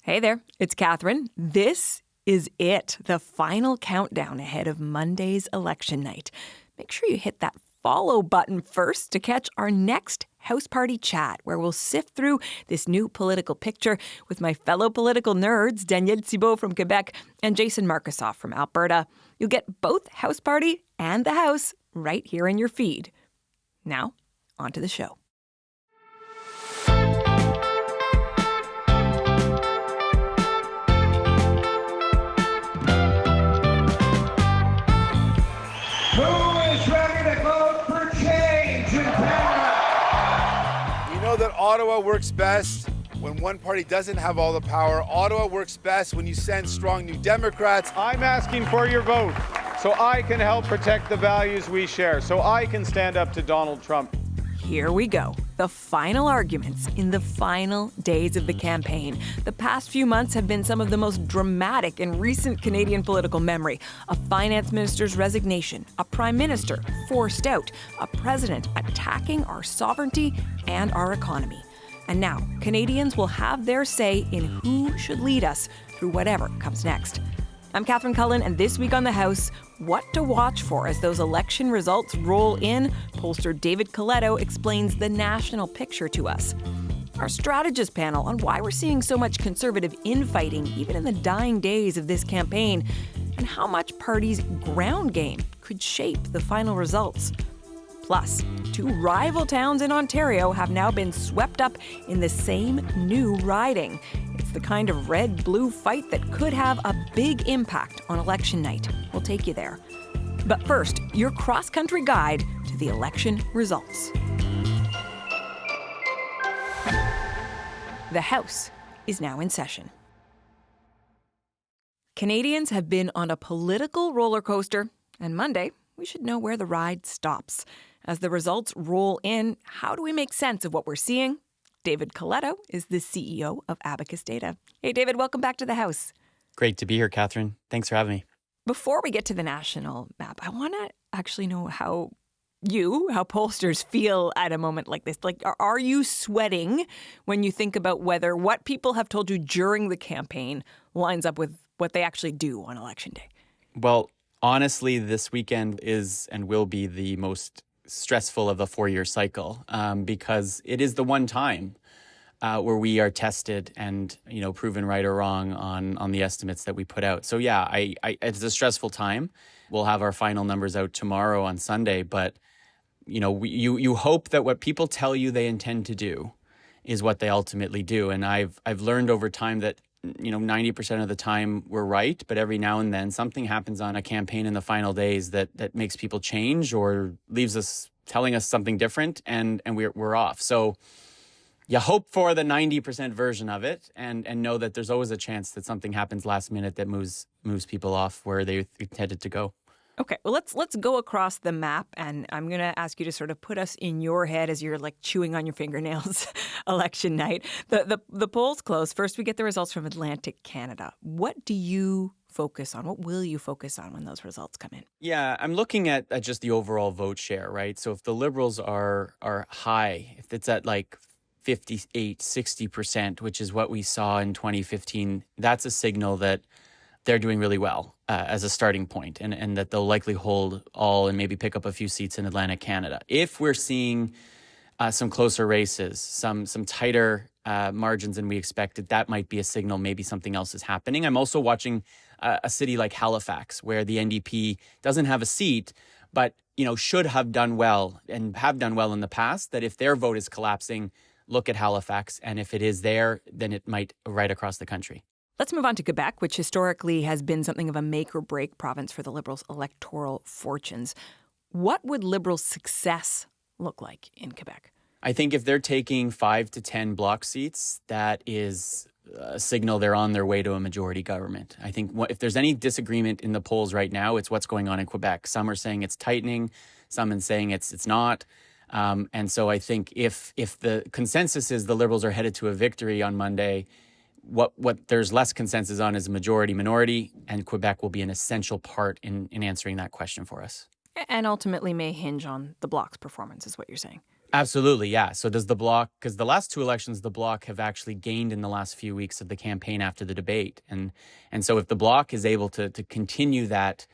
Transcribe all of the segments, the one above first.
Hey there, it's Catherine. This is it, the final countdown ahead of Monday's election night. Make sure you hit that follow button first to catch our next House Party chat, where we'll sift through this new political picture with my fellow political nerds, Danielle Thibault from Quebec and Jason Markusoff from Alberta. You'll get both House Party and the House right here in your feed. Now, on to the show. That Ottawa works best when one party doesn't have all the power. Ottawa works best when you send strong New Democrats. I'm asking for your vote so I can help protect the values we share, so I can stand up to Donald Trump. Here we go. The final arguments in the final days of the campaign. The past few months have been some of the most dramatic in recent Canadian political memory. A finance minister's resignation, a prime minister forced out, a president attacking our sovereignty and our economy. And now, Canadians will have their say in who should lead us through whatever comes next. I'm Catherine Cullen, and this week on The House, what to watch for as those election results roll in. Pollster David Coletto explains the national picture to us. Our strategist panel on why we're seeing so much Conservative infighting even in the dying days of this campaign, and how much parties' ground game could shape the final results. Plus, two rival towns in Ontario have now been swept up in the same new riding. It's the kind of red-blue fight that could have a big impact on election night. We'll take you there. But first, your cross-country guide to the election results. The House is now in session. Canadians have been on a political roller coaster, and Monday, we should know where the ride stops. As the results roll in, how do we make sense of what we're seeing? David Coletto is the CEO of Abacus Data. Hey, David, welcome back to the House. Great to be here, Catherine. Thanks for having me. Before we get to the national map, I want to actually know how pollsters feel at a moment like this. Like, are you sweating when you think about whether what people have told you during the campaign lines up with what they actually do on Election Day? Well, honestly, this weekend is and will be the most stressful of the 4-year cycle because it is the one time where we are tested and proven right or wrong on the estimates that we put out. So yeah, it's a stressful time. We'll have our final numbers out tomorrow on Sunday, but you hope that what people tell you they intend to do is what they ultimately do. And I've learned over time that 90% of the time we're right, but every now and then something happens on a campaign in the final days that makes people change or leaves us telling us something different, and we're off. So you hope for the 90% version of it and know that there's always a chance that something happens last minute that moves people off where they intended to go. Okay, well, let's go across the map, and I'm going to ask you to sort of put us in your head as you're like chewing on your fingernails election night. The polls close. First, we get the results from Atlantic Canada. What do you focus on? What will you focus on when those results come in? Yeah, I'm looking at just the overall vote share, right? So if the Liberals are high, if it's at like 58, 60%, which is what we saw in 2015, that's a signal that they're doing really well as a starting point, and that they'll likely hold all and maybe pick up a few seats in Atlantic Canada. If we're seeing some closer races, some tighter margins than we expected, that might be a signal maybe something else is happening. I'm also watching a city like Halifax, where the NDP doesn't have a seat, but should have done well and have done well in the past, that if their vote is collapsing, look at Halifax, and if it is there, then it might right across the country. Let's move on to Quebec, which historically has been something of a make-or-break province for the Liberals' electoral fortunes. What would Liberal success look like in Quebec? I think if they're taking 5 to 10 block seats, that is a signal they're on their way to a majority government. I think if there's any disagreement in the polls right now, it's what's going on in Quebec. Some are saying it's tightening, some are saying it's not. And so I think if the consensus is the Liberals are headed to a victory on Monday, what there's less consensus on is a majority-minority, and Quebec will be an essential part in answering that question for us. And ultimately may hinge on the Bloc's performance, is what you're saying. Absolutely, yeah. So does the Bloc, because the last two elections, the Bloc have actually gained in the last few weeks of the campaign after the debate. And so if the Bloc is able to continue that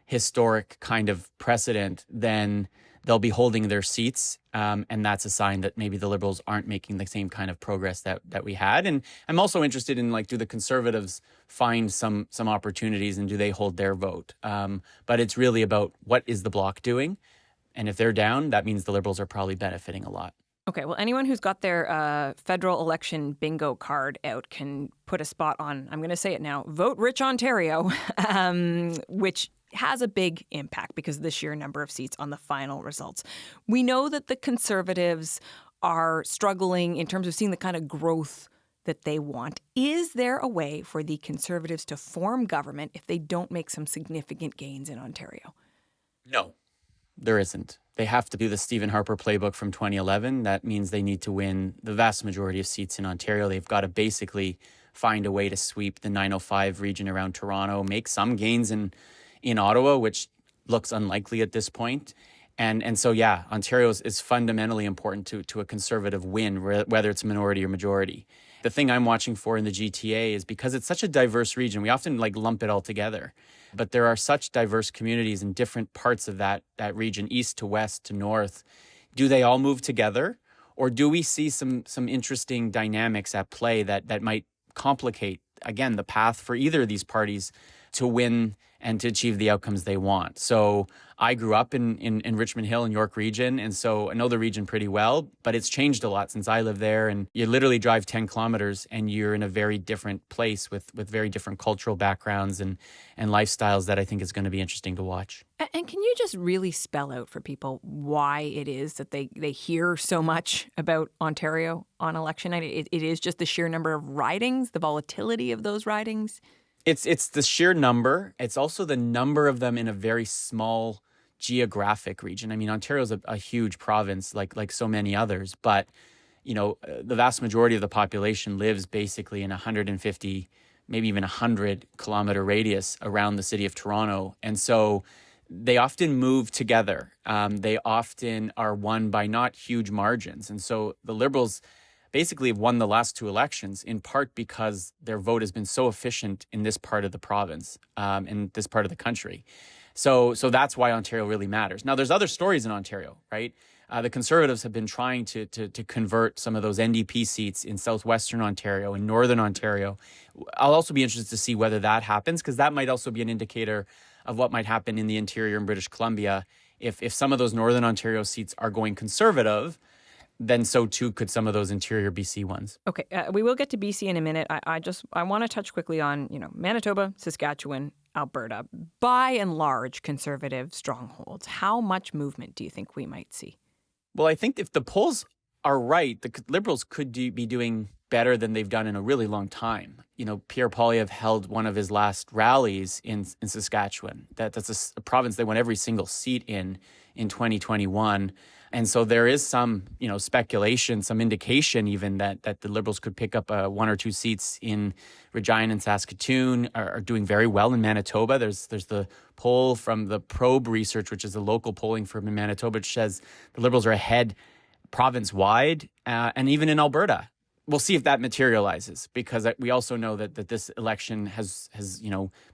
historic kind of precedent, then they'll be holding their seats. And that's a sign that maybe the Liberals aren't making the same kind of progress that we had. And I'm also interested in, like, do the Conservatives find some opportunities and do they hold their vote? But it's really about what is the Bloc doing? And if they're down, that means the Liberals are probably benefiting a lot. Okay, well, anyone who's got their federal election bingo card out can put a spot on, I'm going to say it now, Vote Rich Ontario, which has a big impact because of the sheer number of seats on the final results. We know that the Conservatives are struggling in terms of seeing the kind of growth that they want. Is there a way for the Conservatives to form government if they don't make some significant gains in Ontario? No. There isn't. They have to do the Stephen Harper playbook from 2011. That means they need to win the vast majority of seats in Ontario. They've got to basically find a way to sweep the 905 region around Toronto, make some gains in Ottawa, which looks unlikely at this point. And so, yeah, Ontario is fundamentally important to a Conservative win, whether it's minority or majority. The thing I'm watching for in the GTA is because it's such a diverse region, we often lump it all together. But there are such diverse communities in different parts of that region, east to west to north. Do they all move together? Or do we see some interesting dynamics at play that might complicate, again, the path for either of these parties to win and to achieve the outcomes they want? So I grew up in Richmond Hill and York region, and so I know the region pretty well, but it's changed a lot since I lived there. And you literally drive 10 kilometers and you're in a very different place with very different cultural backgrounds and lifestyles that I think is going to be interesting to watch. And can you just really spell out for people why it is that they hear so much about Ontario on election night? It is just the sheer number of ridings, the volatility of those ridings? It's the sheer number. It's also the number of them in a very small geographic region. I mean, Ontario's a huge province, like so many others, but the vast majority of the population lives basically in 150, maybe even 100-kilometer radius around the city of Toronto, and so they often move together. They often are won by not huge margins, and so the Liberals basically have won the last two elections in part because their vote has been so efficient in this part of the province, in this part of the country. So that's why Ontario really matters. Now, there's other stories in Ontario, right? The Conservatives have been trying to convert some of those NDP seats in southwestern Ontario and northern Ontario. I'll also be interested to see whether that happens, because that might also be an indicator of what might happen in the interior in British Columbia. If some of those northern Ontario seats are going Conservative, then so too could some of those interior BC ones. Okay, we will get to BC in a minute. I want to touch quickly on Manitoba, Saskatchewan, Alberta, by and large Conservative strongholds. How much movement do you think we might see? Well, I think if the polls are right, the Liberals could be doing better than they've done in a really long time. Pierre Poilievre held one of his last rallies in Saskatchewan. That's a province they won every single seat in 2021. And so there is some, speculation, some indication even that the Liberals could pick up one or two seats in Regina and Saskatoon, are doing very well in Manitoba. There's the poll from the Probe Research, which is a local polling firm in Manitoba, which says the Liberals are ahead province-wide, and even in Alberta. We'll see if that materializes, because we also know that this election has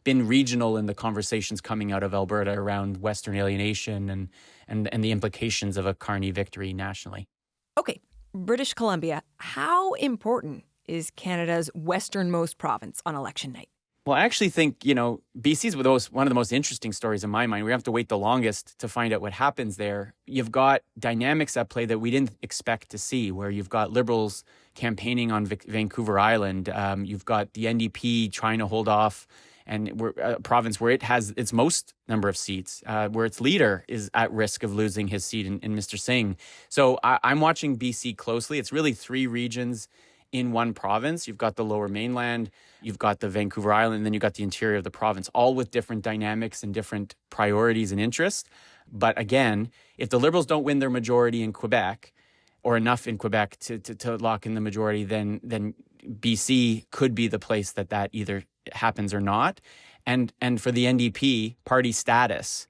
been regional in the conversations coming out of Alberta around Western alienation and the implications of a Carney victory nationally. Okay, British Columbia, how important is Canada's westernmost province on election night? Well, I actually think, BC is one of the most interesting stories in my mind. We have to wait the longest to find out what happens there. You've got dynamics at play that we didn't expect to see, where you've got Liberals campaigning on Vancouver Island. You've got the NDP trying to hold off, and we're a province where it has its most number of seats, where its leader is at risk of losing his seat in Mr. Singh. So I'm watching BC closely. It's really three regions in one province. You've got the Lower Mainland, you've got the Vancouver Island, and then you've got the interior of the province, all with different dynamics and different priorities and interests. But again, if the Liberals don't win their majority in Quebec, or enough in Quebec to lock in the majority, then BC could be the place that either happens or not. And for the NDP, party status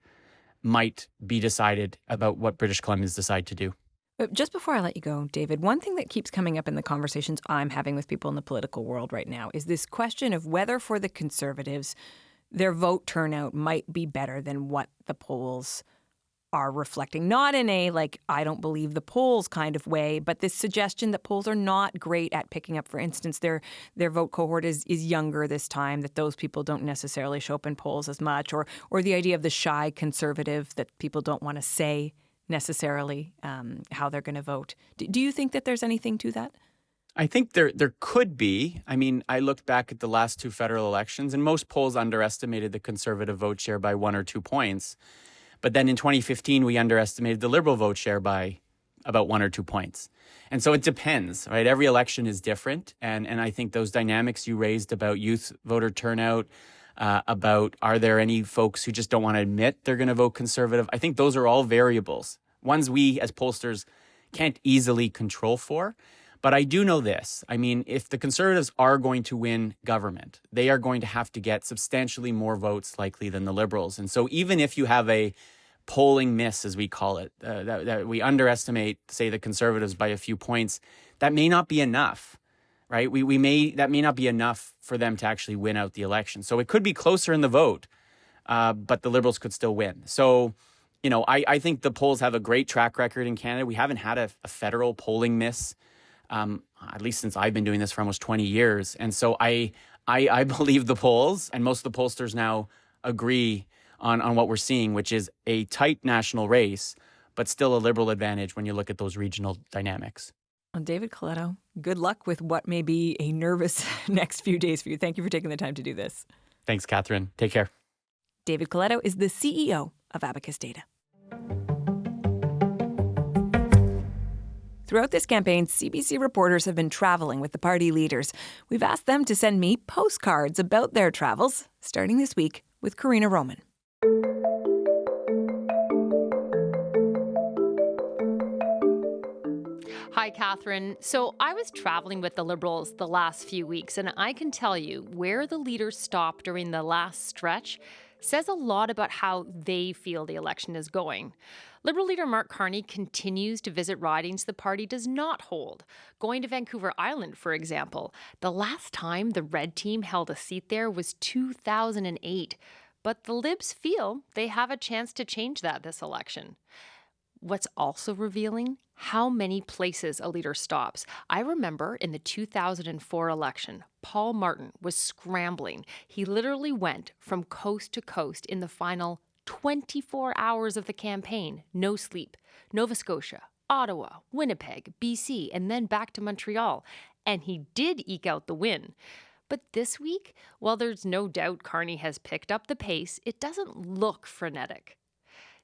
might be decided about what British Columbians decide to do. But just before I let you go, David, one thing that keeps coming up in the conversations I'm having with people in the political world right now is this question of whether for the Conservatives, their vote turnout might be better than what the polls are reflecting. Not in a, like, I don't believe the polls kind of way, but this suggestion that polls are not great at picking up, for instance, their vote cohort is younger this time, that those people don't necessarily show up in polls as much, or the idea of the shy Conservative, that people don't want to say necessarily how they're going to vote. Do you think that there's anything to that? I think there could be. I mean, I looked back at the last two federal elections, and most polls underestimated the Conservative vote share by 1 or 2 points. But then in 2015, we underestimated the Liberal vote share by about 1 or 2 points. And so it depends, right? Every election is different. And I think those dynamics you raised about youth voter turnout, about are there any folks who just don't want to admit they're going to vote Conservative, I think those are all variables, ones we as pollsters can't easily control for. But I do know this. I mean, if the Conservatives are going to win government, they are going to have to get substantially more votes likely than the Liberals. And so even if you have a polling miss, as we call it, that we underestimate, say, the Conservatives by a few points, that may not be enough, right? That may not be enough for them to actually win out the election. So it could be closer in the vote, but the Liberals could still win. So, you know, I think the polls have a great track record in Canada. We haven't had a federal polling miss, at least since I've been doing this for almost 20 years. And so I believe the polls, and most of the pollsters now agree on what we're seeing, which is a tight national race, but still a Liberal advantage when you look at those regional dynamics. Well, David Coletto, good luck with what may be a nervous next few days for you. Thank you for taking the time to do this. Thanks, Catherine. Take care. David Coletto is the CEO of Abacus Data. Throughout this campaign, CBC reporters have been traveling with the party leaders. We've asked them to send me postcards about their travels, starting this week with Karina Roman. Hi, Catherine. So I was traveling with the Liberals the last few weeks, and I can tell you where the leaders stopped during the last stretch says a lot about how they feel the election is going. Liberal Leader Mark Carney continues to visit ridings the party does not hold, going to Vancouver Island, for example. The last time the Red team held a seat there was 2008, but the Libs feel they have a chance to change that this election. What's also revealing? How many places a leader stops. I remember in the 2004 election, Paul Martin was scrambling. He literally went from coast to coast in the final 24 hours of the campaign, no sleep. Nova Scotia, Ottawa, Winnipeg, BC, and then back to Montreal. And he did eke out the win. But this week, while there's no doubt Carney has picked up the pace, it doesn't look frenetic.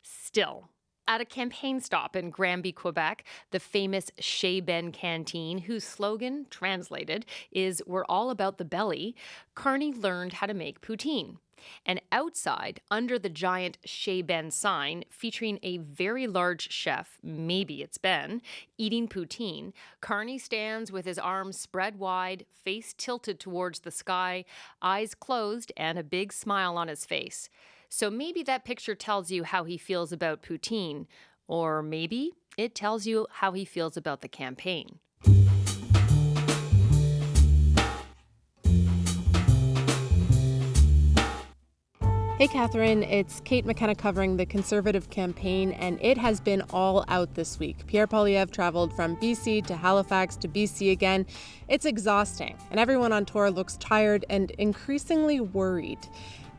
Still, at a campaign stop in Granby, Quebec, the famous Chez Ben canteen, whose slogan, translated, is "We're all about the belly," Carney learned how to make poutine. And outside, under the giant Chez Ben sign, featuring a very large chef, maybe it's Ben, eating poutine, Carney stands with his arms spread wide, face tilted towards the sky, eyes closed, and a big smile on his face. So maybe that picture tells you how he feels about poutine, or maybe it tells you how he feels about the campaign. Hey Catherine, it's Kate McKenna covering the Conservative campaign, and it has been all out this week. Pierre Poilievre traveled from BC to Halifax to BC again. It's exhausting, and everyone on tour looks tired and increasingly worried.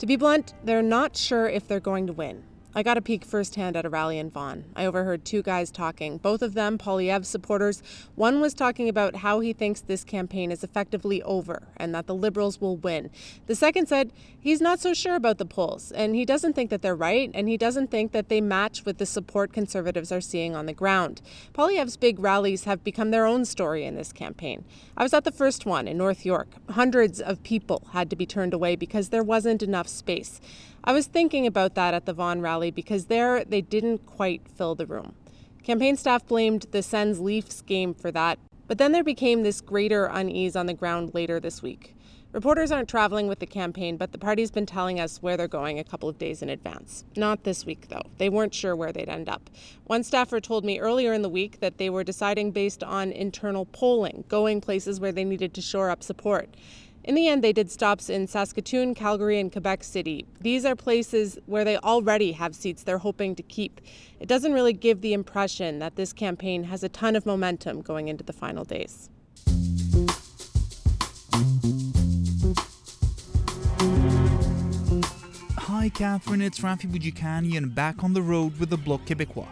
To be blunt, they're not sure if they're going to win. I got a peek firsthand at a rally in Vaughan. I overheard two guys talking, both of them Poilievre supporters. One was talking about how he thinks this campaign is effectively over and that the Liberals will win. The second said he's not so sure about the polls, and he doesn't think that they're right, and he doesn't think that they match with the support Conservatives are seeing on the ground. Poilievre's big rallies have become their own story in this campaign. I was at the first one in North York. Hundreds of people had to be turned away because there wasn't enough space. I was thinking about that at the Vaughan rally because there they didn't quite fill the room. Campaign staff blamed the Sens-Leafs game for that, but then there became this greater unease on the ground later this week. Reporters aren't traveling with the campaign, but the party's been telling us where they're going a couple of days in advance. Not this week, though. They weren't sure where they'd end up. One staffer told me earlier in the week that they were deciding based on internal polling, going places where they needed to shore up support. In the end, they did stops in Saskatoon, Calgary, and Quebec City. These are places where they already have seats they're hoping to keep. It doesn't really give the impression that this campaign has a ton of momentum going into the final days. Hi Catherine, it's Rafi Boudjikani and back on the road with the Bloc Québécois.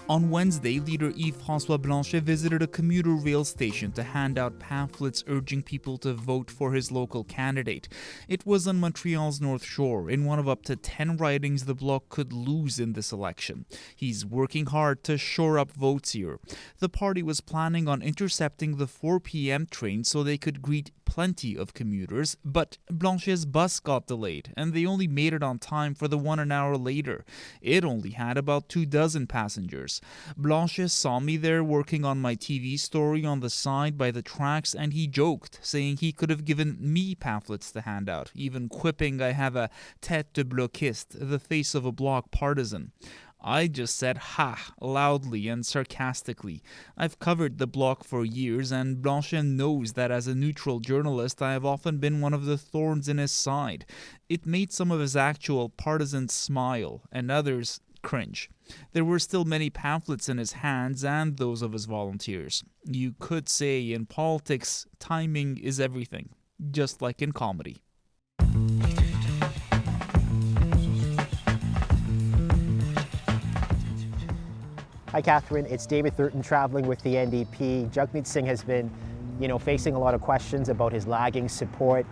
On Wednesday, leader Yves-François Blanchet visited a commuter rail station to hand out pamphlets urging people to vote for his local candidate. It was on Montreal's North Shore, in one of up to 10 ridings the Bloc could lose in this election. He's working hard to shore up votes here. The party was planning on intercepting the 4 p.m. train so they could greet plenty of commuters, but Blanchet's bus got delayed, and they only made it on time for the one an hour later. It only had about 24 passengers. Blanchet saw me there working on my TV story on the side by the tracks, and he joked, saying he could have given me pamphlets to hand out, even quipping I have a tête de bloquiste, the face of a Bloc partisan. I just said ha loudly and sarcastically. I've covered the Bloc for years, and Blanchet knows that as a neutral journalist I have often been one of the thorns in his side. It made some of his actual partisans smile, and others cringe. There were still many pamphlets in his hands and those of his volunteers. You could say in politics, timing is everything, just like in comedy. Hi, Catherine. It's David Thurton traveling with the NDP. Jagmeet Singh has been, facing a lot of questions about his lagging support,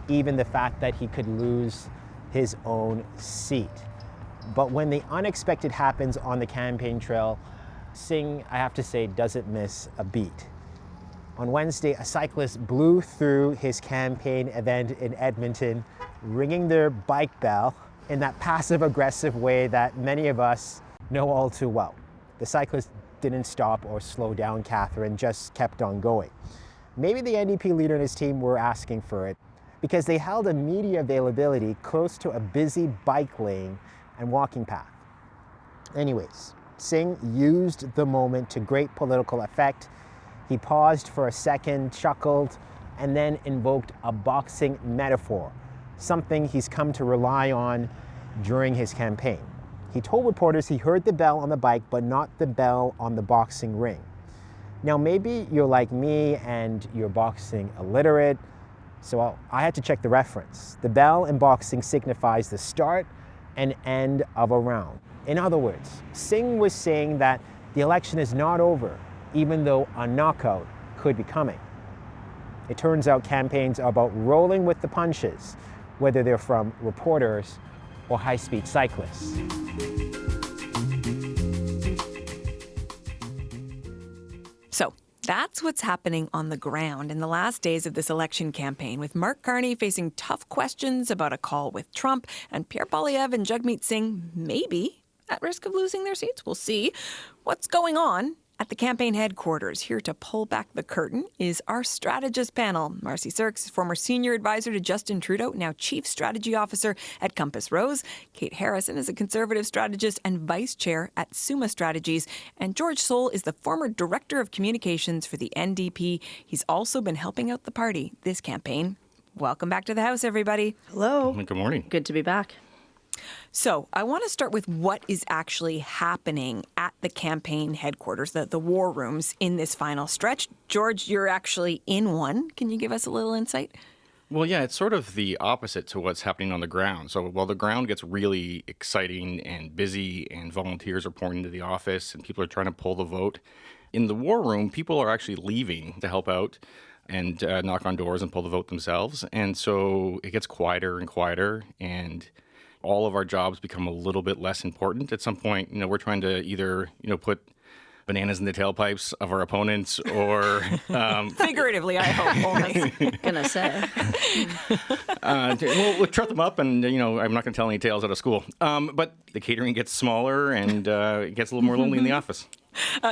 even the fact that he could lose his own seat. But when the unexpected happens on the campaign trail, Singh, I have to say, doesn't miss a beat. On Wednesday, a cyclist blew through his campaign event in Edmonton, ringing their bike bell in that passive-aggressive way that many of us know all too well. The cyclist didn't stop or slow down, Catherine, just kept on going. Maybe the NDP leader and his team were asking for it because they held a media availability close to a busy bike lane and walking path. Anyways, Singh used the moment to great political effect. He paused for a second, chuckled, and then invoked a boxing metaphor, something he's come to rely on during his campaign. He told reporters he heard the bell on the bike, but not the bell on the boxing ring. Now, maybe you're like me and you're boxing illiterate, so I had to check the reference. The bell in boxing signifies the start and end of a round. In other words, Singh was saying that the election is not over, even though a knockout could be coming. It turns out campaigns are about rolling with the punches, whether they're from reporters or high-speed cyclists. So that's what's happening on the ground in the last days of this election campaign, with Mark Carney facing tough questions about a call with Trump and Pierre Poilievre and Jagmeet Singh maybe at risk of losing their seats. We'll see. What's going on at the campaign headquarters? Here to pull back the curtain is our strategist panel. Marcy Sirks, former senior advisor to Justin Trudeau, now chief strategy officer at Compass Rose. Kate Harrison is a conservative strategist and vice chair at Summa Strategies. And George Soule is the former director of communications for the NDP. He's also been helping out the party this campaign. Welcome back to the House, everybody. Hello. Good morning. Good to be back. So I want to start with what is actually happening at the campaign headquarters, the war rooms in this final stretch. George, you're actually in one. Can you give us a little insight? Well, yeah, it's sort of the opposite to what's happening on the ground. So while the ground gets really exciting and busy and volunteers are pouring into the office and people are trying to pull the vote, in the war room, people are actually leaving to help out and knock on doors and pull the vote themselves. And so it gets quieter and quieter, and all of our jobs become a little bit less important. At some point, we're trying to either, put bananas in the tailpipes of our opponents or... figuratively, I hope. Gonna say. We'll trot them up and, I'm not going to tell any tales out of school. But the catering gets smaller and it gets a little more lonely in the office.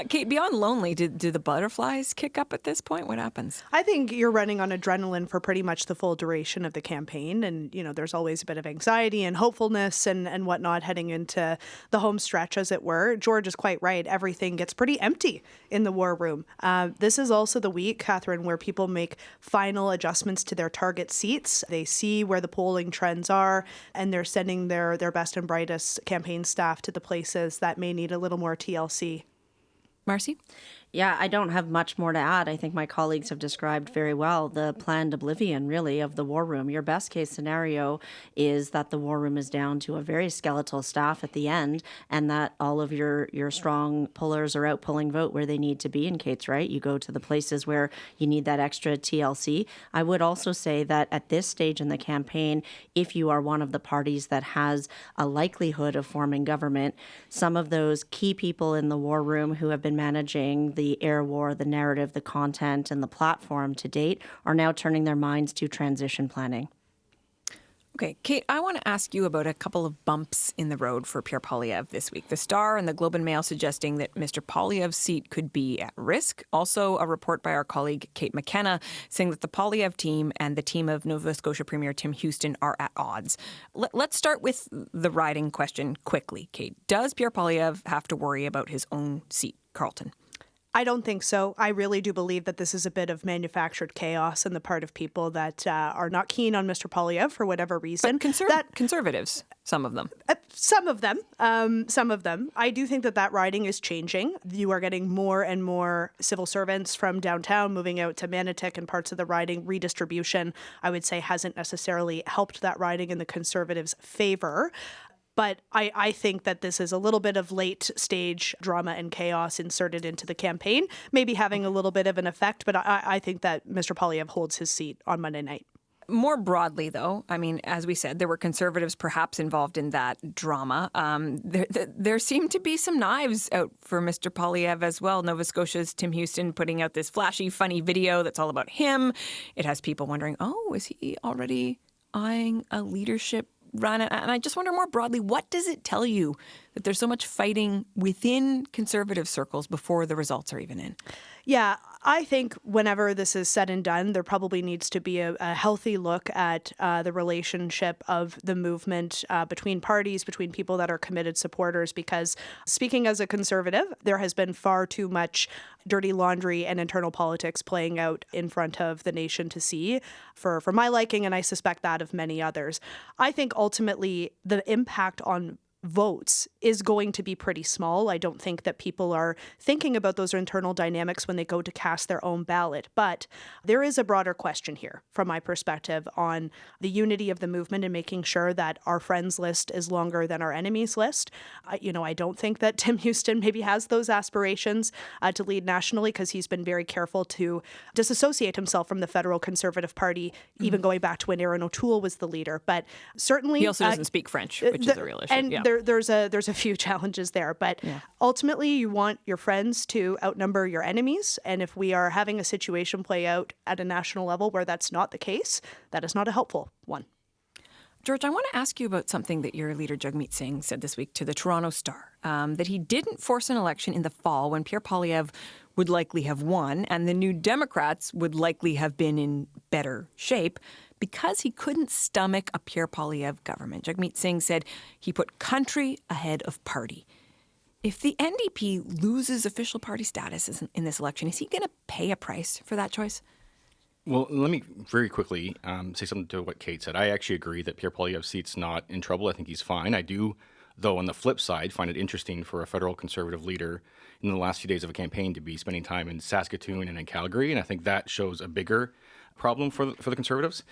Kate, beyond lonely, do the butterflies kick up at this point? What happens? I think you're running on adrenaline for pretty much the full duration of the campaign. And, there's always a bit of anxiety and hopefulness and whatnot heading into the home stretch, as it were. George is quite right. Everything gets pretty empty in the war room. This is also the week, Catherine, where people make final adjustments to their target seats. They see where the polling trends are, and they're sending their best and brightest campaign staff to the places that may need a little more TLC. Marcy? Yeah, I don't have much more to add. I think my colleagues have described very well the planned oblivion, really, of the war room. Your best case scenario is that the war room is down to a very skeletal staff at the end, and that all of your strong pullers are out pulling vote where they need to be. And Kate's right, you go to the places where you need that extra TLC. I would also say that at this stage in the campaign, if you are one of the parties that has a likelihood of forming government, some of those key people in the war room who have been managing the air war, the narrative, the content, and the platform to date are now turning their minds to transition planning. Okay, Kate, I want to ask you about a couple of bumps in the road for Pierre Poilievre this week. The Star and the Globe and Mail suggesting that Mr. Poilievre's seat could be at risk. Also, a report by our colleague Kate McKenna saying that the Poilievre team and the team of Nova Scotia Premier Tim Houston are at odds. Let's start with the riding question quickly, Kate. Does Pierre Poilievre have to worry about his own seat, Carleton? I don't think so. I really do believe that this is a bit of manufactured chaos on the part of people that are not keen on Mr. Poilievre for whatever reason. But conservatives, some of them. Some of them. I do think that riding is changing. You are getting more and more civil servants from downtown moving out to Manotick and parts of the riding. Redistribution, I would say, hasn't necessarily helped that riding in the Conservatives' favor. But I think that this is a little bit of late stage drama and chaos inserted into the campaign, maybe having a little bit of an effect. But I think that Mr. Poilievre holds his seat on Monday night. More broadly, though, I mean, as we said, there were Conservatives perhaps involved in that drama. There seem to be some knives out for Mr. Poilievre as well. Nova Scotia's Tim Houston putting out this flashy, funny video that's all about him. It has people wondering, is he already eyeing a leadership run? And I just wonder more broadly, what does it tell you that there's so much fighting within Conservative circles before the results are even in? Yeah, I think whenever this is said and done, there probably needs to be a healthy look at the relationship of the movement between parties, between people that are committed supporters, because speaking as a Conservative, there has been far too much dirty laundry and internal politics playing out in front of the nation to see for my liking, and I suspect that of many others. I think ultimately the impact on votes is going to be pretty small. I don't think that people are thinking about those internal dynamics when they go to cast their own ballot. But there is a broader question here, from my perspective, on the unity of the movement and making sure that our friends list is longer than our enemies list. I don't think that Tim Houston maybe has those aspirations to lead nationally, because he's been very careful to disassociate himself from the federal Conservative Party, even going back to when Erin O'Toole was the leader. But certainly he also doesn't speak French, which is a real issue. And there's a few challenges there, but ultimately you want your friends to outnumber your enemies. And if we are having a situation play out at a national level where that's not the case, that is not a helpful one. George, I want to ask you about something that your leader Jagmeet Singh said this week to the Toronto Star, that he didn't force an election in the fall when Pierre Poilievre would likely have won and the New Democrats would likely have been in better shape, because he couldn't stomach a Pierre Poilievre government. Jagmeet Singh said he put country ahead of party. If the NDP loses official party status in this election, is he going to pay a price for that choice? Well, let me very quickly say something to what Kate said. I actually agree that Pierre Poilievre's seat's not in trouble. I think he's fine. I do, though, on the flip side, find it interesting for a federal Conservative leader in the last few days of a campaign to be spending time in Saskatoon and in Calgary, and I think that shows a bigger problem for the Conservatives.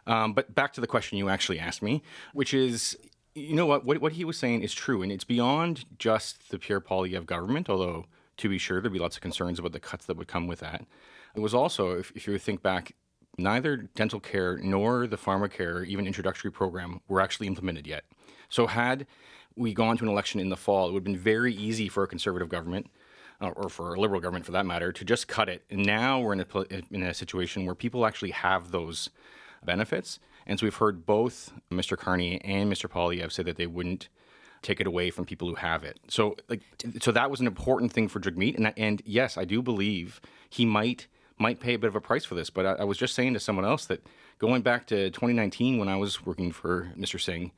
But back to the question you actually asked me, which is, what he was saying is true, and it's beyond just the Pierre Poilievre government, although, to be sure, there'd be lots of concerns about the cuts that would come with that. It was also, if you think back, neither dental care nor the pharmacare, even introductory program, were actually implemented yet. So had we gone to an election in the fall, it would have been very easy for a Conservative government, or for a Liberal government for that matter, to just cut it. And now we're in a situation where people actually have those benefits. And so we've heard both Mr. Carney and Mr. Poilievre say that they wouldn't take it away from people who have it. So that was an important thing for Jagmeet. And yes, I do believe he might pay a bit of a price for this. But I was just saying to someone else that going back to 2019 when I was working for Mr. Singh,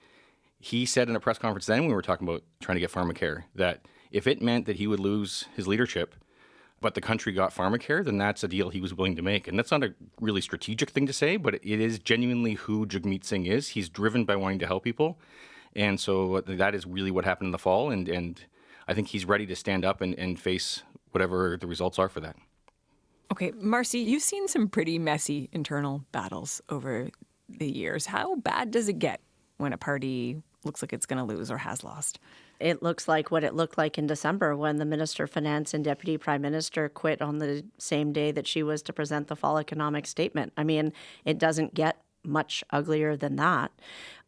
he said in a press conference then when we were talking about trying to get pharmacare that if it meant that he would lose his leadership, but the country got pharmacare, then that's a deal he was willing to make. And that's not a really strategic thing to say, but it is genuinely who Jagmeet Singh is. He's driven by wanting to help people. And so that is really what happened in the fall. And I think he's ready to stand up and face whatever the results are for that. Okay, Marcy, you've seen some pretty messy internal battles over the years. How bad does it get when a party looks like it's going to lose or has lost? It looks like what it looked like in December when the Minister of Finance and Deputy Prime Minister quit on the same day that she was to present the fall economic statement. I mean, it doesn't get much uglier than that.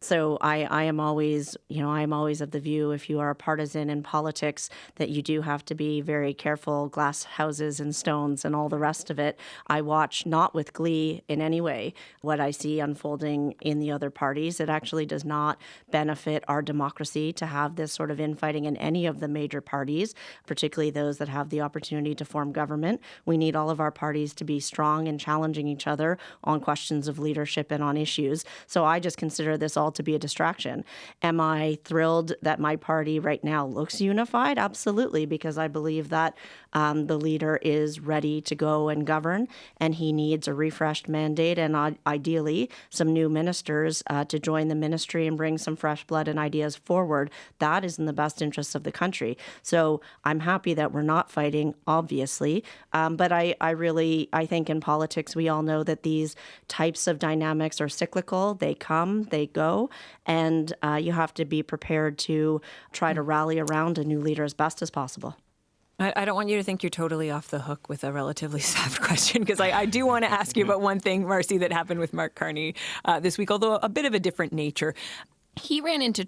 So I am always of the view, if you are a partisan in politics, that you do have to be very careful, glass houses and stones and all the rest of it. I watch not with glee in any way what I see unfolding in the other parties. It actually does not benefit our democracy to have this sort of infighting in any of the major parties, particularly those that have the opportunity to form government. We need all of our parties to be strong and challenging each other on questions of leadership and on issues. So I just consider this all to be a distraction. Am I thrilled that my party right now looks unified? Absolutely, because I believe that the leader is ready to go and govern, and he needs a refreshed mandate and ideally some new ministers to join the ministry and bring some fresh blood and ideas forward. That is in the best interests of the country. So I'm happy that we're not fighting, obviously, but I think in politics we all know that these types of dynamics are cyclical. They come, they go, and you have to be prepared to try to rally around a new leader as best as possible. I don't want you to think you're totally off the hook with a relatively soft question, because I do want to ask you about one thing, Marcy, that happened with Mark Carney this week, although a bit of a different nature. He ran into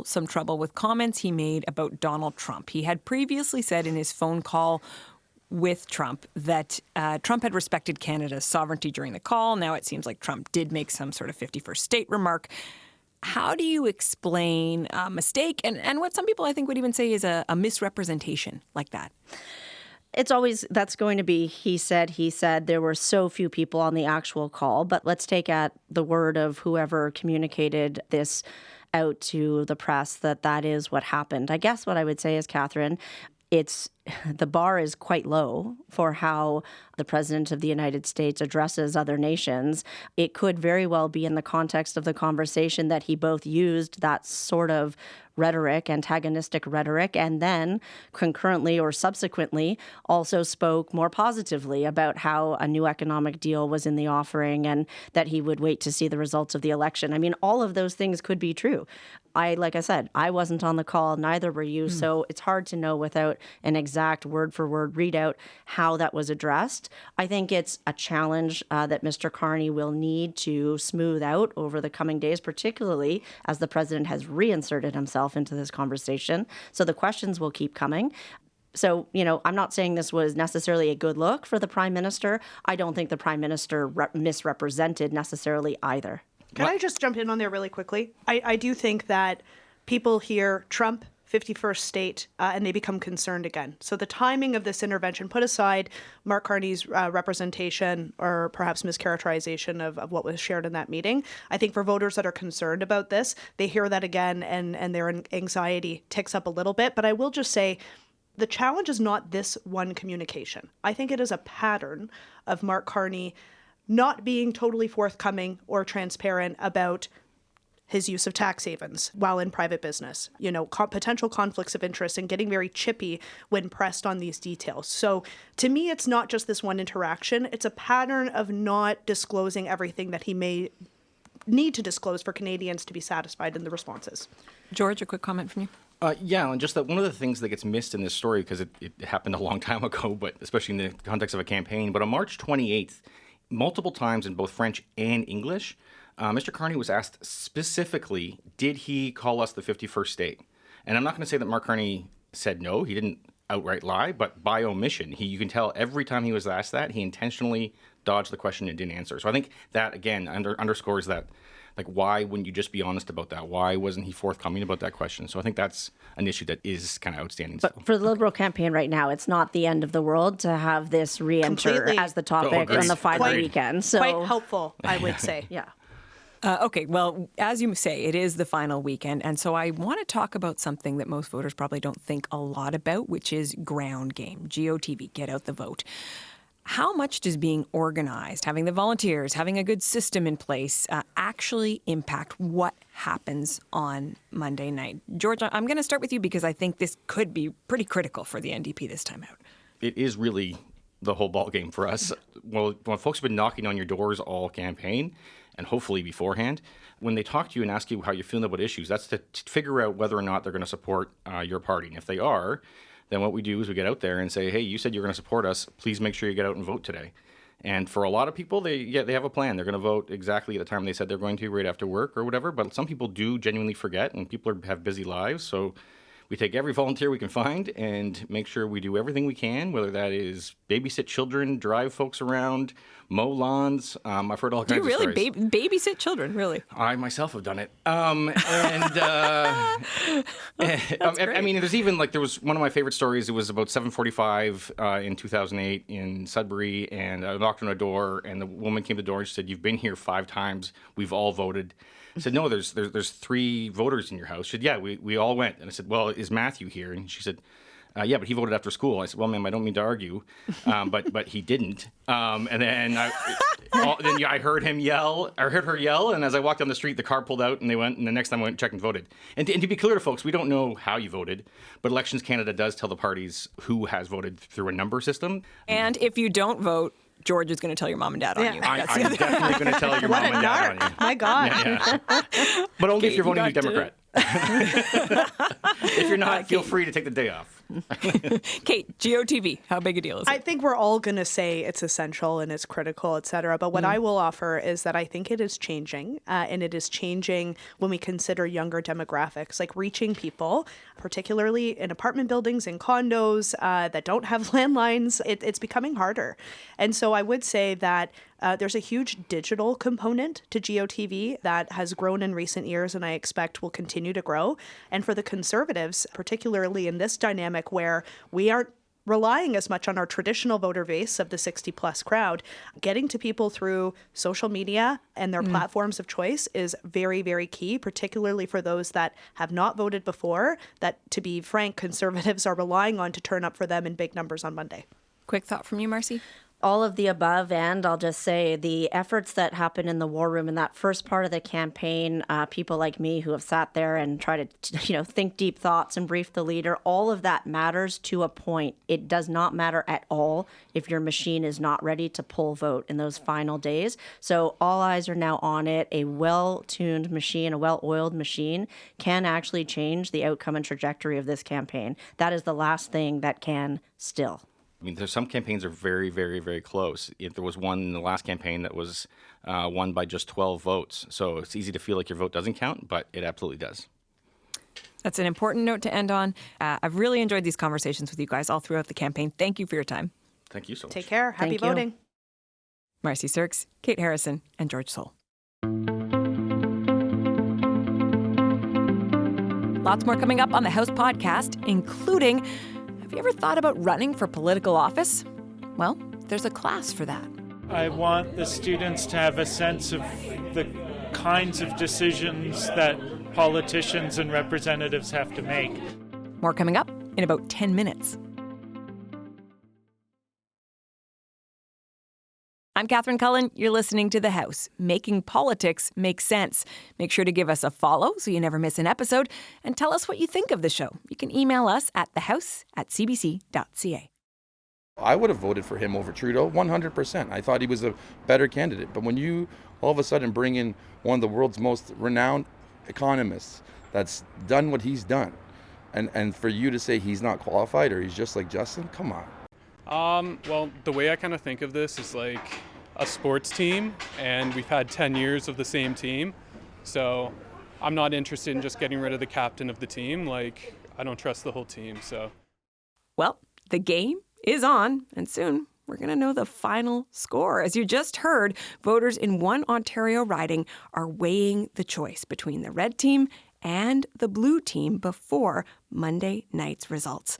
some trouble with comments he made about Donald Trump. He had previously said in his phone call with Trump that Trump had respected Canada's sovereignty during the call. Now it seems like Trump did make some sort of 51st state remark. How do you explain a mistake and what some people I think would even say is a misrepresentation like that? That's going to be he said. There were so few people on the actual call, but let's take at the word of whoever communicated this out to the press that is what happened. I guess what I would say is, Catherine, the bar is quite low for how the President of the United States addresses other nations. It could very well be in the context of the conversation that he both used that sort of rhetoric, antagonistic rhetoric, and then concurrently or subsequently also spoke more positively about how a new economic deal was in the offering and that he would wait to see the results of the election. I mean, all of those things could be true. Like I said, I wasn't on the call, neither were you, so it's hard to know without an exact word-for-word readout how that was addressed. I think it's a challenge that Mr. Carney will need to smooth out over the coming days, particularly as the president has reinserted himself into this conversation. So the questions will keep coming. So, I'm not saying this was necessarily a good look for the prime minister. I don't think the prime minister misrepresented necessarily either. Can I just jump in on there really quickly? I do think that people hear Trump, 51st state, and they become concerned again. So the timing of this intervention, put aside Mark Carney's representation or perhaps mischaracterization of what was shared in that meeting, I think for voters that are concerned about this, they hear that again and their anxiety ticks up a little bit. But I will just say, the challenge is not this one communication. I think it is a pattern of Mark Carney not being totally forthcoming or transparent about his use of tax havens while in private business, potential conflicts of interest, and getting very chippy when pressed on these details. So to me, it's not just this one interaction. It's a pattern of not disclosing everything that he may need to disclose for Canadians to be satisfied in the responses. George, a quick comment from you. Yeah, and just that one of the things that gets missed in this story, because it happened a long time ago, but especially in the context of a campaign, but on March 28th, multiple times in both French and English, Mr. Carney was asked specifically, did he call us the 51st state? And I'm not going to say that Mark Carney said no. He didn't outright lie, but by omission, you can tell every time he was asked that, he intentionally dodged the question and didn't answer. So I think that, again, underscores that Like, why wouldn't you just be honest about that? Why wasn't he forthcoming about that question? So I think that's an issue that is kind of outstanding still. But for the Liberal campaign right now, it's not the end of the world to have this re-enter Completely. as the topic on the final weekend. So Quite helpful, I would say. yeah. Okay, well, as you say, it is the final weekend, and so I want to talk about something that most voters probably don't think a lot about, which is ground game, GOTV, get out the vote. How much does being organized, having the volunteers, having a good system in place actually impact what happens on Monday night? George, I'm going to start with you because I think this could be pretty critical for the NDP this time out. It is really the whole ball game for us. Well, when folks have been knocking on your doors all campaign, and hopefully beforehand, when they talk to you and ask you how you're feeling about issues, that's to figure out whether or not they're going to support your party. And if they are, then what we do is we get out there and say, hey, you said you're going to support us. Please make sure you get out and vote today. And for a lot of people, they have a plan. They're going to vote exactly at the time they said they're going to, right after work or whatever. But some people do genuinely forget, and people have busy lives. So we take every volunteer we can find and make sure we do everything we can, whether that is babysit children, drive folks around, mow lawns. I've heard all kinds of stories. Do you really babysit children, really? I myself have done it. I mean, there's even there was one of my favorite stories. It was about 7:45 in 2008 in Sudbury, and I knocked on a door, and the woman came to the door and she said, "You've been here 5 times. We've all voted." I said, "No, there's 3 voters in your house." She said, "Yeah, we all went." And I said, "Well, is Matthew here?" And she said, "Yeah, but he voted after school." I said, "Well, ma'am, I don't mean to argue, but he didn't." And then I heard him yell. I heard her yell, and as I walked down the street, the car pulled out, and they went. And the next time I went and checked and voted. And to be clear to folks, we don't know how you voted, but Elections Canada does tell the parties who has voted through a number system. And if you don't vote, George is going to tell your mom and dad on you. I'm definitely going to tell your mom and dad on you. My God. Yeah. But only if you're voting Democrat. If you're not, feel free to take the day off. Kate, GOTV, how big a deal is it? I think we're all going to say it's essential and it's critical, et cetera. But what I will offer is that I think it is changing, and it is changing when we consider younger demographics, like reaching people, particularly in apartment buildings and condos that don't have landlines. It's becoming harder. And so I would say that there's a huge digital component to GOTV that has grown in recent years and I expect will continue to grow. And for the Conservatives, particularly in this dynamic where we aren't relying as much on our traditional voter base of the 60-plus crowd, getting to people through social media and their platforms of choice is very, very key, particularly for those that have not voted before, that, to be frank, Conservatives are relying on to turn up for them in big numbers on Monday. Quick thought from you, Marcy? All of the above, and I'll just say the efforts that happen in the war room in that first part of the campaign, people like me who have sat there and tried to, think deep thoughts and brief the leader, all of that matters to a point. It does not matter at all if your machine is not ready to pull vote in those final days. So all eyes are now on it. A well-tuned machine, a well-oiled machine can actually change the outcome and trajectory of this campaign. That is the last thing that can still. I mean, there's some campaigns are very, very, very close. There was one in the last campaign that was won by just 12 votes. So it's easy to feel like your vote doesn't count, but it absolutely does. That's an important note to end on. I've really enjoyed these conversations with you guys all throughout the campaign. Thank you for your time. Thank you so much. Take care. Happy Thank you. voting. Marcy Sirks, Kate Harrison, and George Soule. Lots more coming up on the House podcast, including, have you ever thought about running for political office? Well, there's a class for that. I want the students to have a sense of the kinds of decisions that politicians and representatives have to make. More coming up in about 10 minutes. I'm Catherine Cullen. You're listening to The House, making politics make sense. Make sure to give us a follow so you never miss an episode, and tell us what you think of the show. You can email us at thehouse@cbc.ca. I would have voted for him over Trudeau 100%. I thought he was a better candidate. But when you all of a sudden bring in one of the world's most renowned economists that's done what he's done, and for you to say he's not qualified or he's just like Justin, come on. Well, the way I kind of think of this is like a sports team, and we've had 10 years of the same team. So I'm not interested in just getting rid of the captain of the team. Like, I don't trust the whole team, so. Well, the game is on, and soon we're going to know the final score. As you just heard, voters in one Ontario riding are weighing the choice between the red team and the blue team before Monday night's results.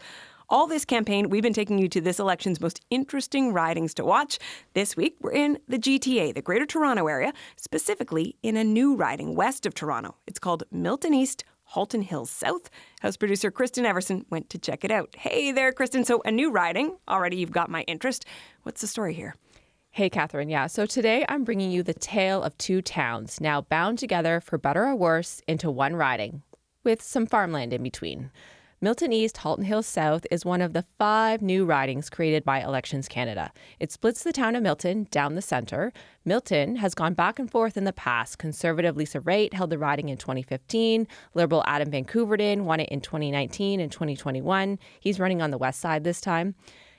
All this campaign, we've been taking you to this election's most interesting ridings to watch. This week, we're in the GTA, the Greater Toronto Area, specifically in a new riding west of Toronto. It's called Milton East, Halton Hills South. House producer Kristen Everson went to check it out. Hey there, Kristen. So a new riding. Already you've got my interest. What's the story here? Hey, Catherine. Yeah, so today I'm bringing you the tale of two towns, now bound together for better or worse into one riding, with some farmland in between. Milton East, Halton Hills South is one of the 5 new ridings created by Elections Canada. It splits the town of Milton down the centre. Milton has gone back and forth in the past. Conservative Lisa Raitt held the riding in 2015. Liberal Adam Van Couverdon won it in 2019 and 2021. He's running on the west side this time.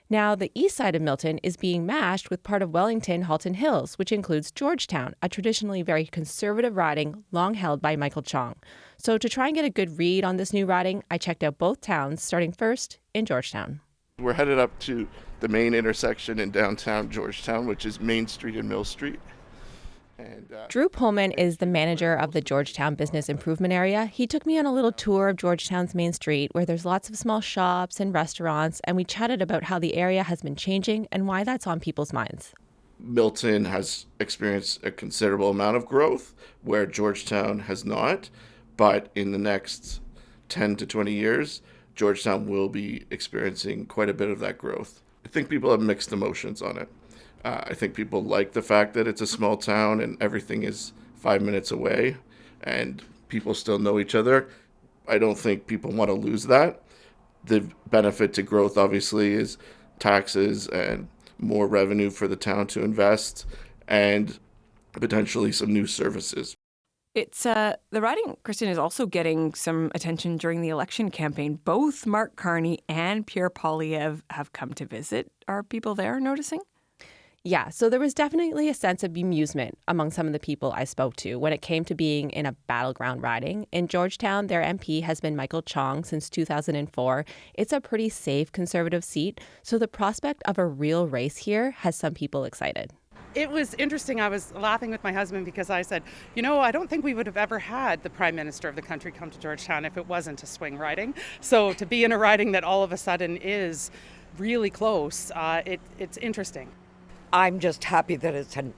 Now, the east side of Milton is being mashed with part of Wellington, Halton Hills, which includes Georgetown, a traditionally very conservative riding long held by Michael Chong. So to try and get a good read on this new riding, I checked out both towns, starting first in Georgetown. We're headed up to the main intersection in downtown Georgetown, which is Main Street and Mill Street. Drew Pullman is the manager of the Georgetown Business Improvement Area. He took me on a little tour of Georgetown's Main Street, where there's lots of small shops and restaurants, and we chatted about how the area has been changing and why that's on people's minds. Milton has experienced a considerable amount of growth, where Georgetown has not, but in the next 10 to 20 years, Georgetown will be experiencing quite a bit of that growth. I think people have mixed emotions on it. I think people like the fact that it's a small town and everything is 5 minutes away and people still know each other. I don't think people want to lose that. The benefit to growth, obviously, is taxes and more revenue for the town to invest and potentially some new services. It's the riding, Kristen, is also getting some attention during the election campaign. Both Mark Carney and Pierre Poilievre have come to visit. Are people there noticing? Yeah, so there was definitely a sense of amusement among some of the people I spoke to when it came to being in a battleground riding. In Georgetown, their MP has been Michael Chong since 2004. It's a pretty safe Conservative seat, so the prospect of a real race here has some people excited. It was interesting. I was laughing with my husband because I said, I don't think we would have ever had the Prime Minister of the country come to Georgetown if it wasn't a swing riding. So to be in a riding that all of a sudden is really close, it's interesting. I'm just happy that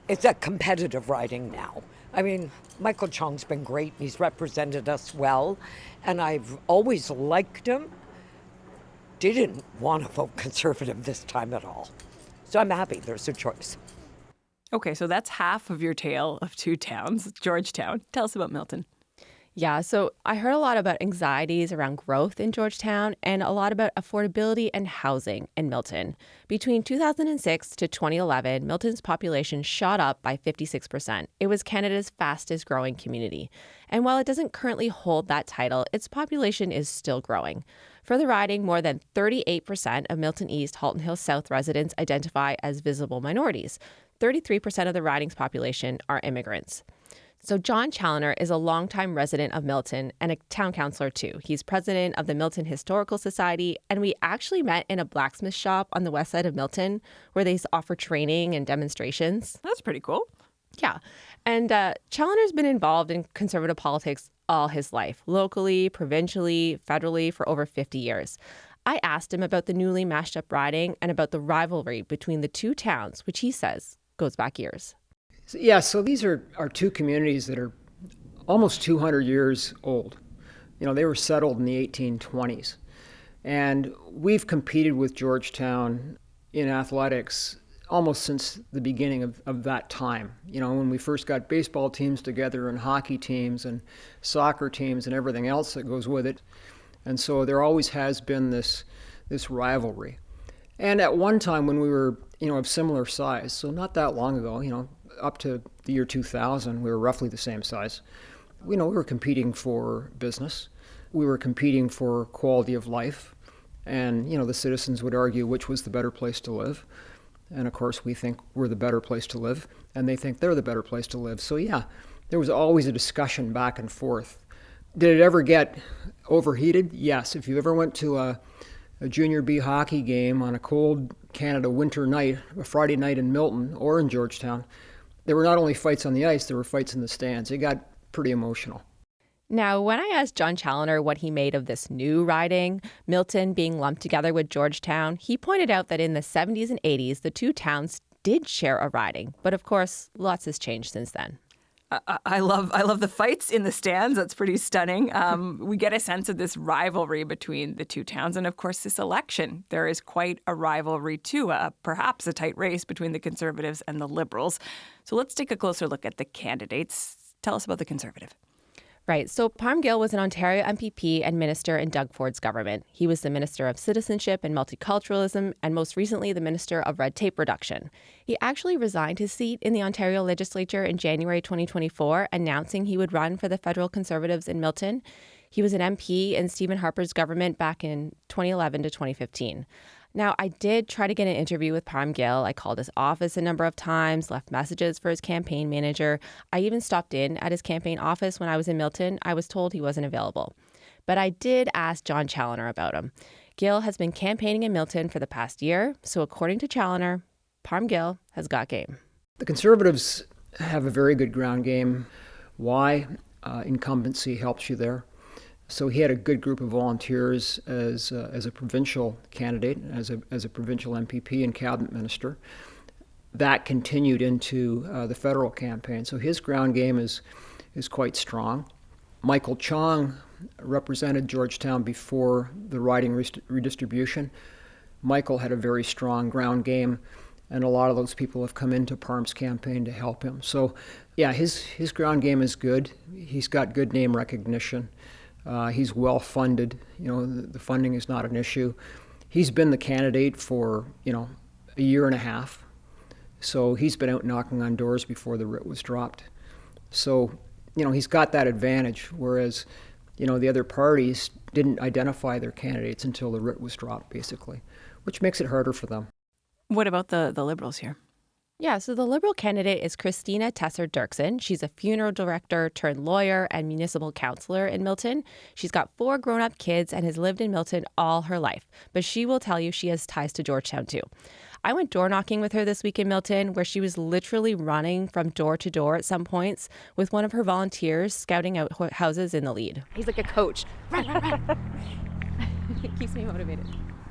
it's a competitive riding now. I mean, Michael Chong's been great. He's represented us well, and I've always liked him. Didn't want to vote Conservative this time at all. So I'm happy there's a choice. Okay, so that's half of your tale of two towns, Georgetown. Tell us about Milton. Yeah, so I heard a lot about anxieties around growth in Georgetown and a lot about affordability and housing in Milton. Between 2006 to 2011, Milton's population shot up by 56%. It was Canada's fastest growing community. And while it doesn't currently hold that title, its population is still growing. For the riding, more than 38% of Milton East, Halton Hills South residents identify as visible minorities. 33% of the riding's population are immigrants. So John Challoner is a longtime resident of Milton and a town councillor too. He's president of the Milton Historical Society, and we actually met in a blacksmith shop on the west side of Milton where they offer training and demonstrations. That's pretty cool. Yeah. And Challoner's been involved in Conservative politics all his life, locally, provincially, federally, for over 50 years. I asked him about the newly mashed up riding and about the rivalry between the two towns, which he says goes back years. Yeah, so these are two communities that are almost 200 years old. They were settled in the 1820s. And we've competed with Georgetown in athletics almost since the beginning of that time. When we first got baseball teams together and hockey teams and soccer teams and everything else that goes with it. And so there always has been this rivalry. And at one time when we were, of similar size, so not that long ago, up to the year 2000, we were roughly the same size. We were competing for business. We were competing for quality of life. And, the citizens would argue which was the better place to live. And of course, we think we're the better place to live, and they think they're the better place to live. So yeah, there was always a discussion back and forth. Did it ever get overheated? Yes. If you ever went to a Junior B hockey game on a cold Canada winter night, a Friday night in Milton or in Georgetown, there were not only fights on the ice, there were fights in the stands. It got pretty emotional. Now, when I asked John Challoner what he made of this new riding, Milton being lumped together with Georgetown, he pointed out that in the 70s and 80s, the two towns did share a riding. But of course, lots has changed since then. I love the fights in the stands. That's pretty stunning. We get a sense of this rivalry between the two towns. And of course, this election, there is quite a rivalry too, perhaps a tight race between the Conservatives and the Liberals. So let's take a closer look at the candidates. Tell us about the Conservative. Right. So Parm Gill was an Ontario MPP and minister in Doug Ford's government. He was the Minister of Citizenship and Multiculturalism and most recently the Minister of Red Tape Reduction. He actually resigned his seat in the Ontario legislature in January 2024, announcing he would run for the federal Conservatives in Milton. He was an MP in Stephen Harper's government back in 2011 to 2015. Now, I did try to get an interview with Parm Gill. I called his office a number of times, left messages for his campaign manager. I even stopped in at his campaign office when I was in Milton. I was told he wasn't available. But I did ask John Challoner about him. Gill has been campaigning in Milton for the past year. So according to Challoner, Parm Gill has got game. The Conservatives have a very good ground game. Why? Incumbency helps you there. So he had a good group of volunteers as a provincial candidate, as a provincial MPP and cabinet minister. That continued into the federal campaign. So his ground game is quite strong. Michael Chong represented Georgetown before the riding redistribution. Michael had a very strong ground game, and a lot of those people have come into Parm's campaign to help him. So yeah, his ground game is good. He's got good name recognition. He's well funded. The funding is not an issue. He's been the candidate for, a year and a half. So he's been out knocking on doors before the writ was dropped. So, he's got that advantage, whereas, the other parties didn't identify their candidates until the writ was dropped, basically, which makes it harder for them. What about the Liberals here? Yeah, so the Liberal candidate is Christina Tesser-Dirksen. She's a funeral director turned lawyer and municipal councillor in Milton. She's got 4 grown-up kids and has lived in Milton all her life. But she will tell you she has ties to Georgetown too. I went door knocking with her this week in Milton, where she was literally running from door to door at some points with one of her volunteers scouting out houses in the lead. He's like a coach. Run, run, run. It keeps me motivated.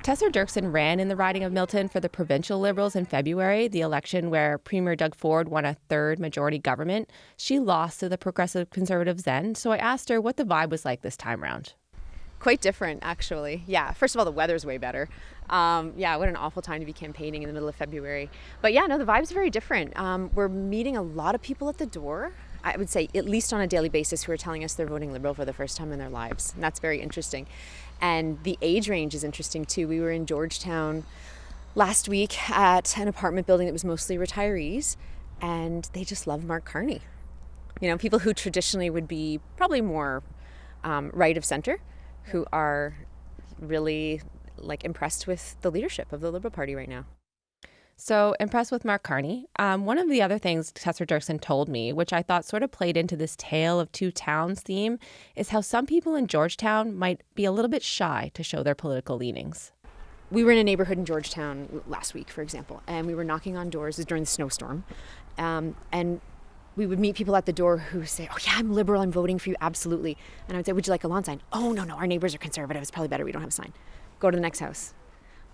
Tesser-Dirksen ran in the riding of Milton for the provincial Liberals in February, the election where Premier Doug Ford won a third majority government. She lost to the Progressive Conservatives then, so I asked her what the vibe was like this time round. Quite different, actually. Yeah, first of all, the weather's way better. Yeah, what an awful time to be campaigning in the middle of February. But yeah, no, the vibe's very different. We're meeting a lot of people at the door. I would say at least on a daily basis who are telling us they're voting Liberal for the first time in their lives. And that's very interesting. And the age range is interesting too. We were in Georgetown last week at an apartment building that was mostly retirees, and they just love Mark Carney. People who traditionally would be probably more right of center, who are really impressed with the leadership of the Liberal Party right now. So impressed with Mark Carney. One of the other things Tesser-Dirksen told me, which I thought sort of played into this tale of two towns theme, is how some people in Georgetown might be a little bit shy to show their political leanings. We were in a neighborhood in Georgetown last week, for example, and we were knocking on doors. It was during the snowstorm. And we would meet people at the door who say, oh yeah, I'm Liberal, I'm voting for you, absolutely. And I would say, would you like a lawn sign? Oh, no, our neighbors are Conservative. It's probably better we don't have a sign. Go to the next house.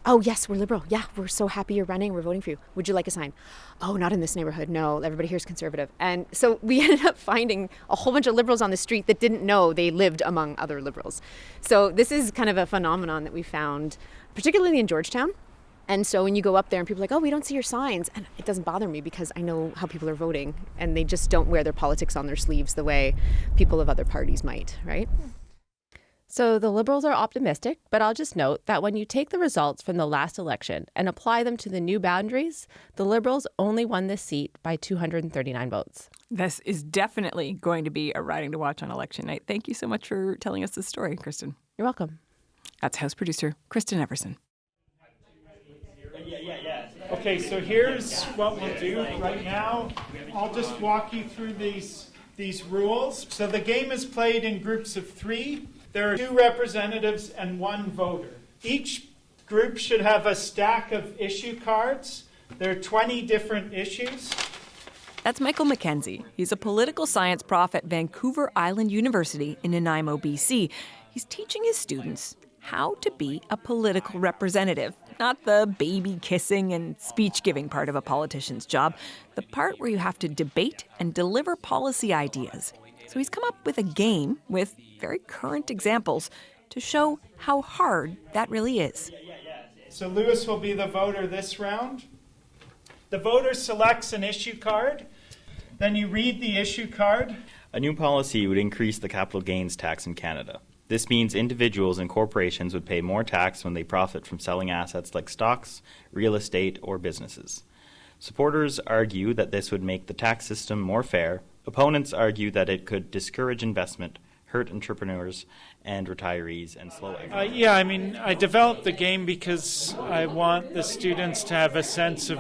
Oh, yes, we're Liberal. Yeah, we're so happy you're running. We're voting for you. Would you like a sign? Oh, not in this neighborhood. No, everybody here's Conservative. And so we ended up finding a whole bunch of Liberals on the street that didn't know they lived among other Liberals. So this is kind of a phenomenon that we found, particularly in Georgetown. And so when you go up there and people are like, oh, we don't see your signs. And it doesn't bother me because I know how people are voting and they just don't wear their politics on their sleeves the way people of other parties might, right? So the Liberals are optimistic, but I'll just note that when you take the results from the last election and apply them to the new boundaries, the Liberals only won this seat by 239 votes. This is definitely going to be a riding to watch on election night. Thank you so much for telling us this story, Kristen. You're welcome. That's House producer Kristen Everson. Okay, so here's what we'll do right now. I'll just walk you through these rules. So the game is played in groups of 3. There are 2 representatives and 1 voter. Each group should have a stack of issue cards. There are 20 different issues. That's Michael McKenzie. He's a political science prof at Vancouver Island University in Nanaimo, BC. He's teaching his students how to be a political representative, not the baby kissing and speech giving part of a politician's job, the part where you have to debate and deliver policy ideas. So he's come up with a game with very current examples to show how hard that really is. So Lewis will be the voter this round. The voter selects an issue card. Then you read the issue card. A new policy would increase the capital gains tax in Canada. This means individuals and corporations would pay more tax when they profit from selling assets like stocks, real estate, or businesses. Supporters argue that this would make the tax system more fair. Opponents argue that it could discourage investment, hurt entrepreneurs and retirees, and slow I developed the game because I want the students to have a sense of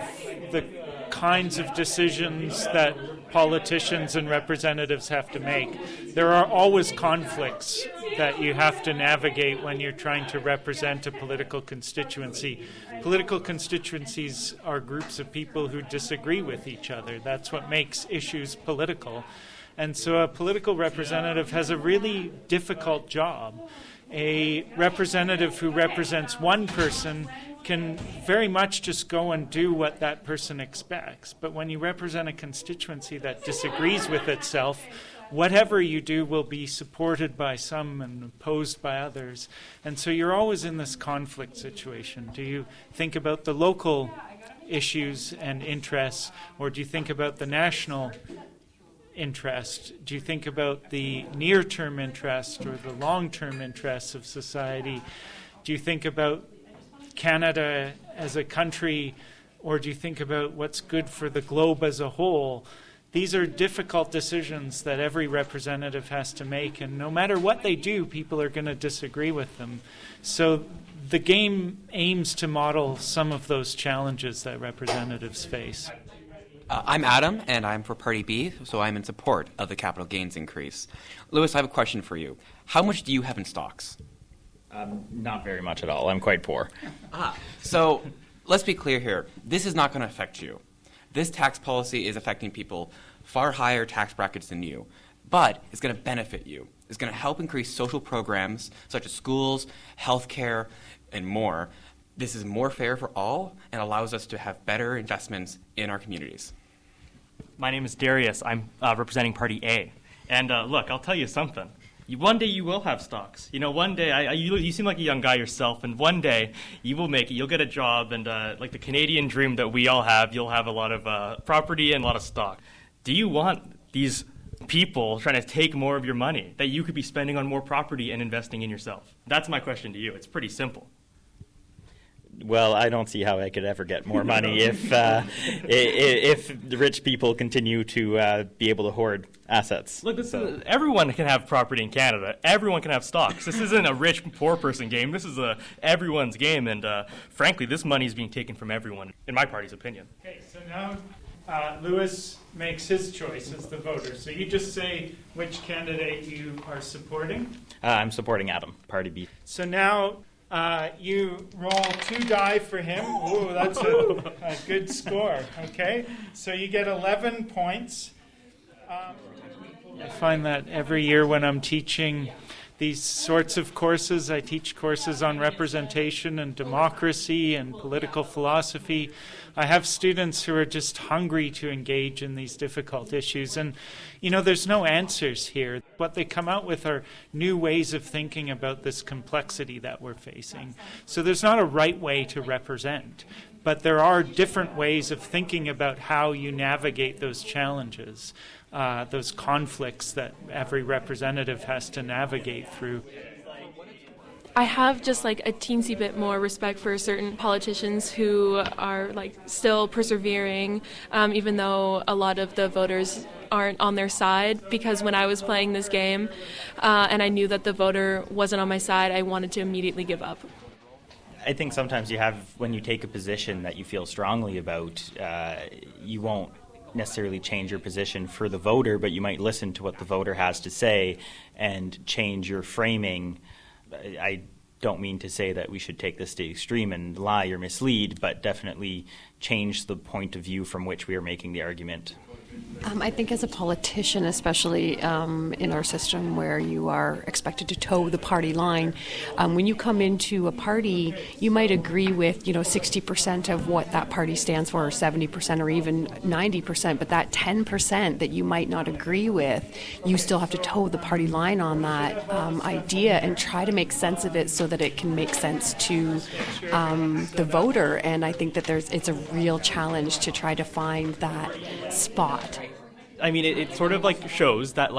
the kinds of decisions that politicians and representatives have to make. There are always conflicts that you have to navigate when you're trying to represent a political constituency. Political constituencies are groups of people who disagree with each other. That's what makes issues political. And so a political representative has a really difficult job. A representative who represents one person can very much just go and do what that person expects. But when you represent a constituency that disagrees with itself, whatever you do will be supported by some and opposed by others. And so you're always in this conflict situation. Do you think about the local issues and interests, or do you think about the national interest? Do you think about the near-term interest or the long-term interests of society? Do you think about Canada as a country, or do you think about what's good for the globe as a whole? These are difficult decisions that every representative has to make, and no matter what they do, people are going to disagree with them. So the game aims to model some of those challenges that representatives face. I'm Adam, and I'm for Party B, so I'm in support of the capital gains increase. Lewis, I have a question for you. How much do you have in stocks? Not very much at all. I'm quite poor. So let's be clear here. This is not going to affect you. This tax policy is affecting people far higher tax brackets than you, but it's going to benefit you. It's going to help increase social programs such as schools, healthcare, and more. This is more fair for all and allows us to have better investments in our communities. My name is Darius. I'm representing Party A. And look, I'll tell you something. One day you will have stocks. You know, one day, you seem like a young guy yourself, and one day you will make it. You'll get a job, and like the Canadian dream that we all have, you'll have a lot of property and a lot of stock. Do you want these people trying to take more of your money that you could be spending on more property and investing in yourself? That's my question to you. It's pretty simple. Well, I don't see how I could ever get more money if the rich people continue to be able to hoard assets. Look, everyone can have property in Canada. Everyone can have stocks. This isn't a rich, poor person game. This is everyone's game, and frankly, this money is being taken from everyone, in my party's opinion. Okay, so now Lewis makes his choice as the voter. So you just say which candidate you are supporting. I'm supporting Adam, Party B. So now you roll 2 die for him. Ooh, that's a good score. Okay, so you get 11 points. I find that every year when I'm teaching these sorts of courses, I teach courses on representation and democracy and political philosophy. I have students who are just hungry to engage in these difficult issues. And, you know, there's no answers here. What they come out with are new ways of thinking about this complexity that we're facing. So there's not a right way to represent, but there are different ways of thinking about how you navigate those challenges, those conflicts that every representative has to navigate through. I have just like a teensy bit more respect for certain politicians who are like still persevering, even though a lot of the voters aren't on their side, because when I was playing this game and I knew that the voter wasn't on my side, I wanted to immediately give up. I think sometimes when you take a position that you feel strongly about, you won't necessarily change your position for the voter, but you might listen to what the voter has to say and change your framing. I don't mean to say that we should take this to the extreme and lie or mislead, but definitely change the point of view from which we are making the argument. I think as a politician, especially in our system where you are expected to toe the party line, when you come into a party, you might agree with 60% of what that party stands for, or 70%, or even 90%. But that 10% that you might not agree with, you still have to toe the party line on that idea and try to make sense of it so that it can make sense to the voter. And I think that it's a real challenge to try to find that spot. I mean, it sort of like shows that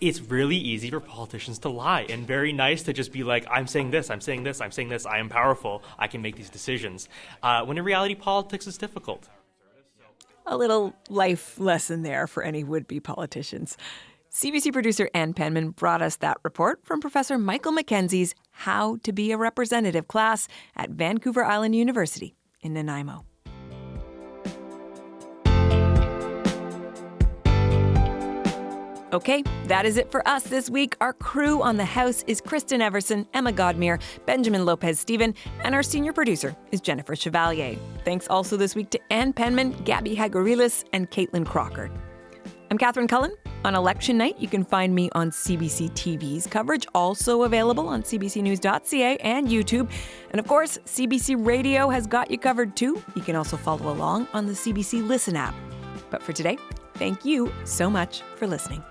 it's really easy for politicians to lie, and very nice to just be like, I'm saying this, I'm saying this, I'm saying this, I am powerful, I can make these decisions. When in reality, politics is difficult. A little life lesson there for any would-be politicians. CBC producer Ann Penman brought us that report from Professor Michael Mackenzie's How to Be a Representative class at Vancouver Island University in Nanaimo. Okay, that is it for us this week. Our crew on the House is Kristen Everson, Emma Godmere, Benjamin Lopez-Stephen, and our senior producer is Jennifer Chevalier. Thanks also this week to Ann Penman, Gabby Hagorilis, and Caitlin Crocker. I'm Catherine Cullen. On election night, you can find me on CBC TV's coverage, also available on cbcnews.ca and YouTube. And of course, CBC Radio has got you covered too. You can also follow along on the CBC Listen app. But for today, thank you so much for listening.